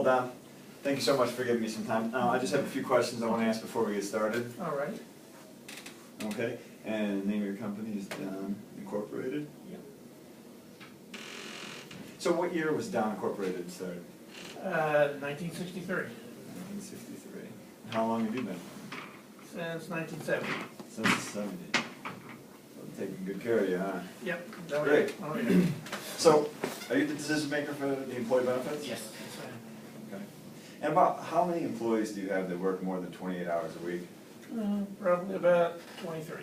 Don, thank you so much for giving me some time. I just have a few questions I want to ask before we get started. All right. Okay, and the name of your company is Don Incorporated? Yep. So what year was Don Incorporated started? 1963. 1963. How long have you been? Since 1970. Since the 70s. Taking good care of you, huh? Yep. Oh, Great. Yeah. Oh, yeah. So, are you the decision maker for the employee benefits? Yes. Yes, I am. Okay. And about how many employees do you have that work more than 28 hours a week? Probably about 23.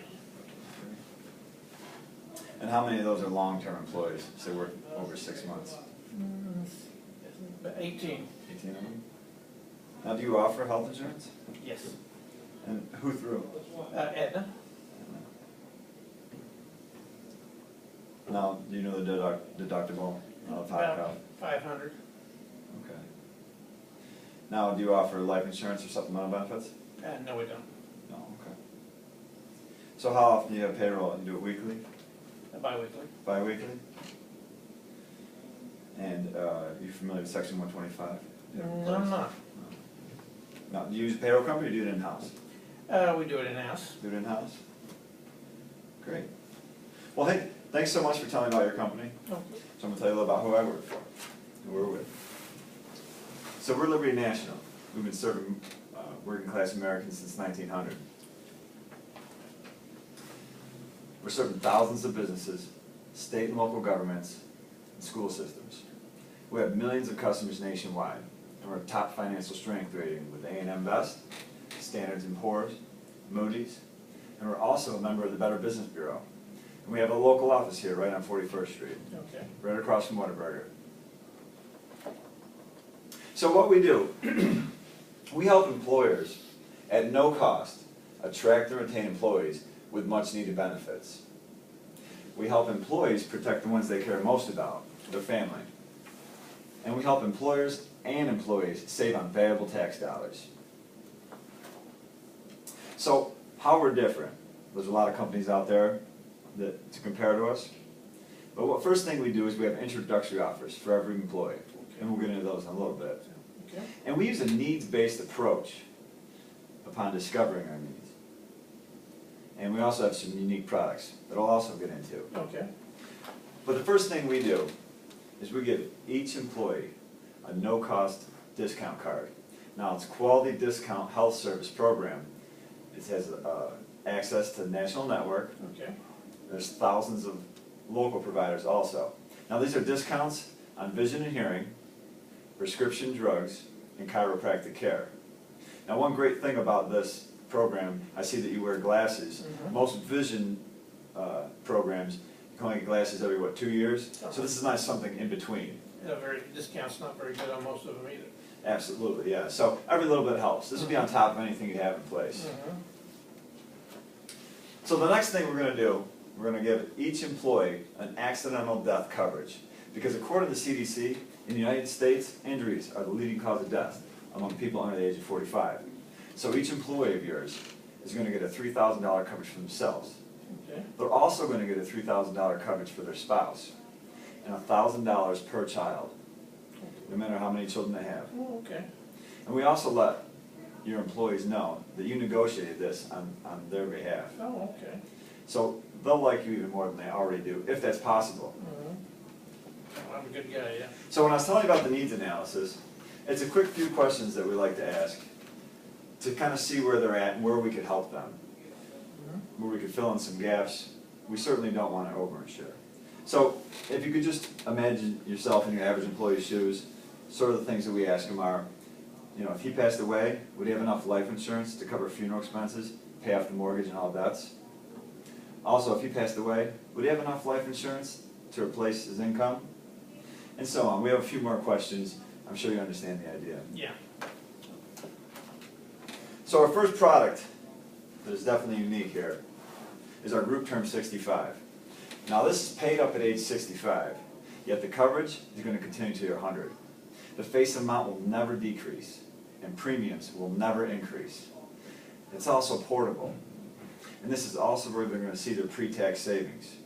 And how many of those are long-term employees, say work over 6 months? About 18. 18 of them? Now, do you offer health insurance? Yes. And who through? Aetna. Now, do you know the deductible of About 500. Okay. Now, do you offer life insurance or supplemental benefits? No, we don't. No, okay. So how often do you have payroll? You do it weekly? Bi-weekly. Bi-weekly? And you familiar with Section 125? I'm not. Now, do you use a payroll company or do you do it in-house? We do it in-house. Do it in-house? Great. Well, hey, thanks so much for telling me about your company. Okay. So I'm going to tell you a little about who I work for, who we're with. So we're Liberty National. We've been serving working class Americans since 1900. We're serving thousands of businesses, state and local governments, and school systems. We have millions of customers nationwide, and we're a top financial strength rating with A&M Best, Standards & Poor's, Moody's, and we're also a member of the Better Business Bureau. And we have a local office here right on 41st Street, Okay. right across from Whataburger. So what we do, we help employers at no cost attract and retain employees with much needed benefits. We help employees protect the ones they care most about, their family. And we help employers and employees save on valuable tax dollars. So how we're different. There's a lot of companies out there to compare to us. But what first thing we do is we have introductory offers for every employee. And we'll get into those in a little bit. Okay. And we use a needs-based approach upon discovering our needs. And we also have some unique products that I'll also get into. Okay. But the first thing we do is we give each employee a no-cost discount card. Now, it's a quality discount health service program. It has access to the national network. Okay. There's thousands of local providers also. Now, these are discounts on vision and hearing, prescription drugs, and chiropractic care. Now, one great thing about this program, I see that you wear glasses. Mm-hmm. Most vision programs, you can only get glasses every, what, 2 years? So this is not something in between. Discount's not very good on most of them either. Absolutely, yeah. So every little bit helps. This will be on top of anything you have in place. Mm-hmm. So the next thing we're going to do, we're going to give each employee an accidental death coverage. Because according to the CDC, in the United States, injuries are the leading cause of death among people under the age of 45. So each employee of yours is going to get a $3,000 coverage for themselves. Okay. They're also going to get a $3,000 coverage for their spouse and $1,000 per child, no matter how many children they have. Oh, okay. And we also let your employees know that you negotiated this on their behalf. Oh, okay. So they'll like you even more than they already do, if that's possible. Mm-hmm. Well, I'm a good guy, yeah. So when I was telling you about the needs analysis, it's a quick few questions that we like to ask to kind of see where they're at and where we could help them, where we could fill in some gaps. We certainly don't want to overinsure. So if you could just imagine yourself in your average employee's shoes, sort of the things that we ask them are, you know, if he passed away, would he have enough life insurance to cover funeral expenses, pay off the mortgage and all debts? Also, if he passed away, would he have enough life insurance to replace his income? And so on. We have a few more questions. I'm sure you understand the idea. Yeah. So our first product that is definitely unique here is our Group Term 65. Now this is paid up at age 65, yet the coverage is going to continue to your 100. The face amount will never decrease, and premiums will never increase. It's also portable, and this is also where they're going to see their pre-tax savings.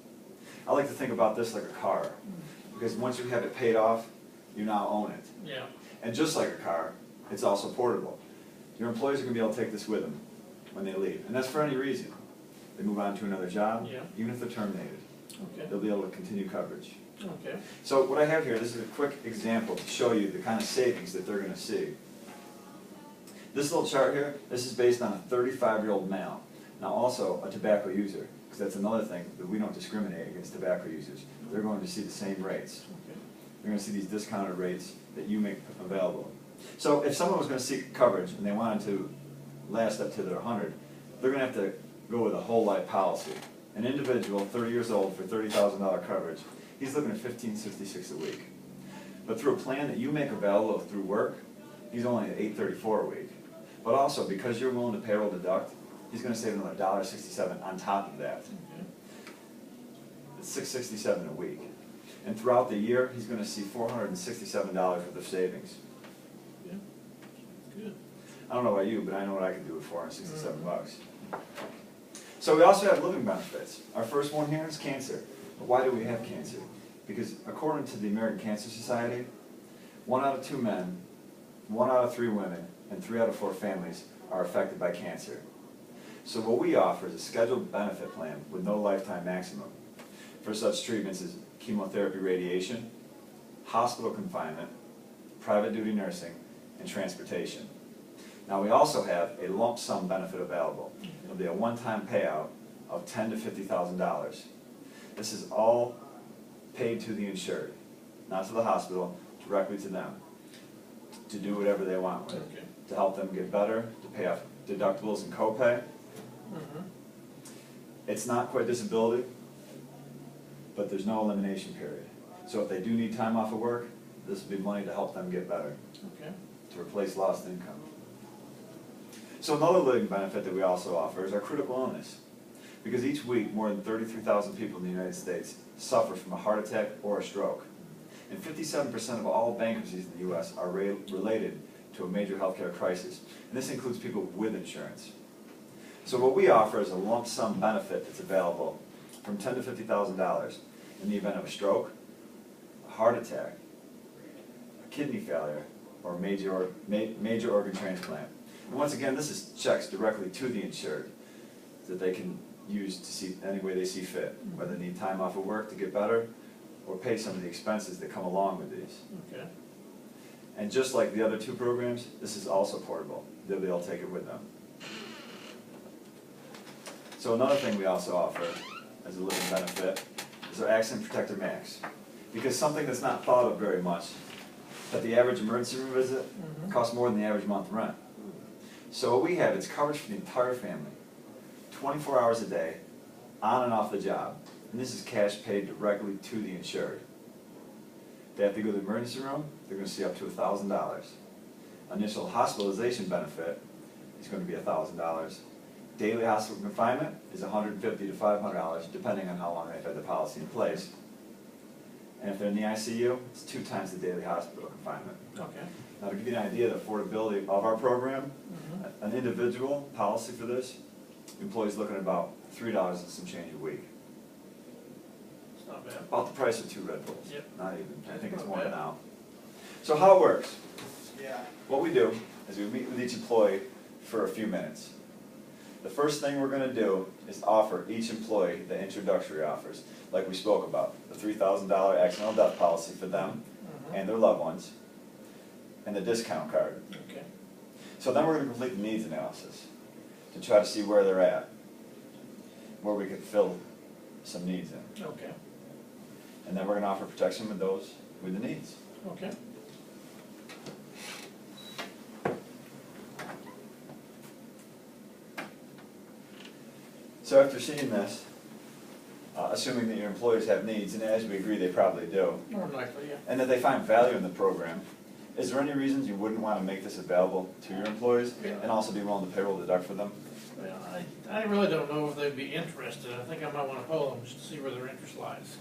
I like to think about this like a car, because once you have it paid off, you now own it. Yeah. And just like a car, it's also portable. Your employees are gonna be able to take this with them when they leave, and that's for any reason. They move on to another job, Yeah. even if they're terminated, Okay, they'll be able to continue coverage. okay, So what I have here, this is a quick example to show you the kind of savings that they're gonna see. This little chart here, this is based on a 35-year-old male. Now also a tobacco user, because that's another thing, that we don't discriminate against tobacco users. They're going to see the same rates. okay. They're gonna see these discounted rates that you make available. So if someone was gonna seek coverage and they wanted to last up to their 100, they're gonna have to go with a whole life policy. An individual, 30 years old, for $30,000 coverage, he's looking at $1,566 a week. But through a plan that you make available through work, he's only at $834 a week. But also, because you're willing to payroll deduct, he's gonna save another $1.67 on top of that. Okay. It's $667 a week. And throughout the year, he's gonna see $467 worth of savings. Yeah, good. I don't know about you, but I know what I could do with $467. So we also have living benefits. Our first one here is cancer. But why do we have cancer? Because according to the American Cancer Society, 1 out of 2 men, 1 out of 3 women, and 3 out of 4 families are affected by cancer. So what we offer is a scheduled benefit plan with no lifetime maximum for such treatments as chemotherapy, radiation, hospital confinement, private duty nursing, and transportation. Now we also have a lump sum benefit available. It'll be a one-time payout of $10,000 to $50,000. This is all paid to the insured, not to the hospital, directly to them, to do whatever they want with it, Okay. to help them get better, to pay off deductibles and copay. Mhm. It's not quite disability, but there's no elimination period. So if they do need time off of work, this will be money to help them get better, Okay. to replace lost income. So another living benefit that we also offer is our critical illness. Because each week, more than 33,000 people in the United States suffer from a heart attack or a stroke. And 57% of all bankruptcies in the US are related to a major healthcare crisis. And this includes people with insurance. So what we offer is a lump sum benefit that's available from $10,000 to $50,000 in the event of a stroke, a heart attack, a kidney failure, or a major organ transplant. And once again, this is checks directly to the insured that they can use to see any way they see fit, whether they need time off of work to get better or pay some of the expenses that come along with these. Okay. And just like the other 2 programs, this is also portable. They'll be able to take it with them. So another thing we also offer as a living benefit is our Accident Protector Max. Because something that's not thought of very much, that the average emergency room visit costs more than the average month rent. So what we have is coverage for the entire family, 24 hours a day, on and off the job. And this is cash paid directly to the insured. They have to go to the emergency room, they're going to see up to $1,000. Initial hospitalization benefit is going to be $1,000. Daily hospital confinement is $150 to $500, depending on how long they've had the policy in place. And if they're in the ICU, it's 2 times the daily hospital confinement. Okay. Now to give you an idea of the affordability of our program, Mhm. an individual policy for this, the employee's looking at about $3 and some change a week. It's not bad. About the price of 2 Red Bulls. Yep. Not even, I think it's Not more bad. now. So how it works, Yeah. what we do is we meet with each employee for a few minutes. The first thing we're gonna do is offer each employee the introductory offers, like we spoke about, the $3,000 accidental death policy for them and their loved ones, and the discount card. Okay. So then we're gonna complete the needs analysis to try to see where they're at, where we could fill some needs in. Okay. And then we're gonna offer protection with those with the needs. Okay. So after seeing this, assuming that your employees have needs, and as we agree they probably do, More than likely, yeah. and that they find value in the program, is there any reasons you wouldn't want to make this available to your employees Yeah. and also be willing to payroll deduct for them? Well, I really don't know if they'd be interested. I think I might wanna poll them just to see where their interest lies.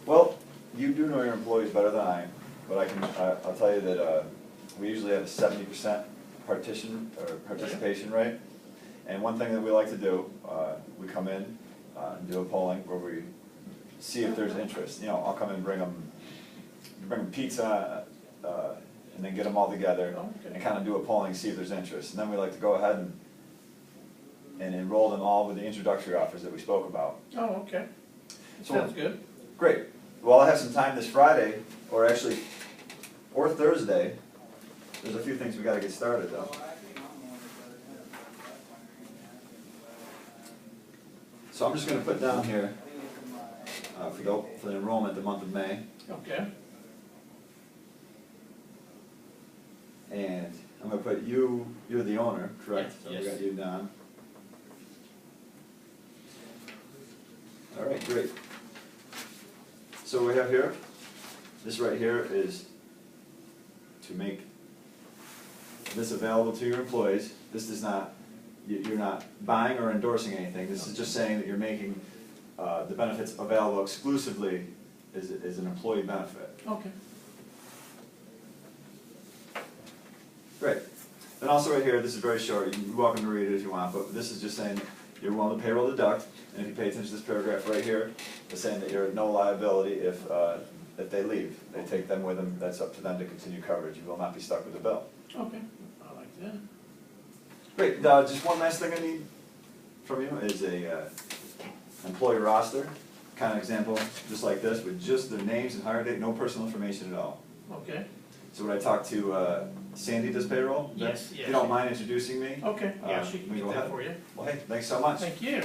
Well, you do know your employees better than I, but I'll tell you that we usually have a 70% participation rate. And one thing that we like to do, we come in and do a polling where we see if there's interest. You know, I'll come in and bring them pizza, and then get them all together Oh, and okay. kind of do a polling, see if there's interest. And then we like to go ahead and enroll them all with the introductory offers that we spoke about. Oh, okay. So- Sounds good. Great. Well, I have some time this Friday, or actually, or Thursday. There's a few things we gotta get started though. So I'm just gonna put down here, for the enrollment, the month of May. Okay. And I'm gonna put you, you're the owner, correct? Yes. So we got you down. All right, great. So what we have here, this right here is to make this available to your employees. This does not, you're not buying or endorsing anything. This is just saying that you're making the benefits available exclusively as an employee benefit. Okay. Great. Then also right here, this is very short, you're welcome to read it if you want, but this is just saying you're willing to payroll deduct, and if you pay attention to this paragraph right here, it's saying that you're at no liability if they leave. They take them with them, that's up to them to continue coverage, you will not be stuck with the bill. Okay. I like that. Great, just one last thing I need from you is a employee roster, kind of example, just like this, with just their names and hire date, no personal information at all. Okay. So when I talk to Sandy does payroll, Yes, if yes. you don't mind introducing me. Okay, yeah, she we can go get that ahead. for you. Well, hey, thanks so much. Thank you.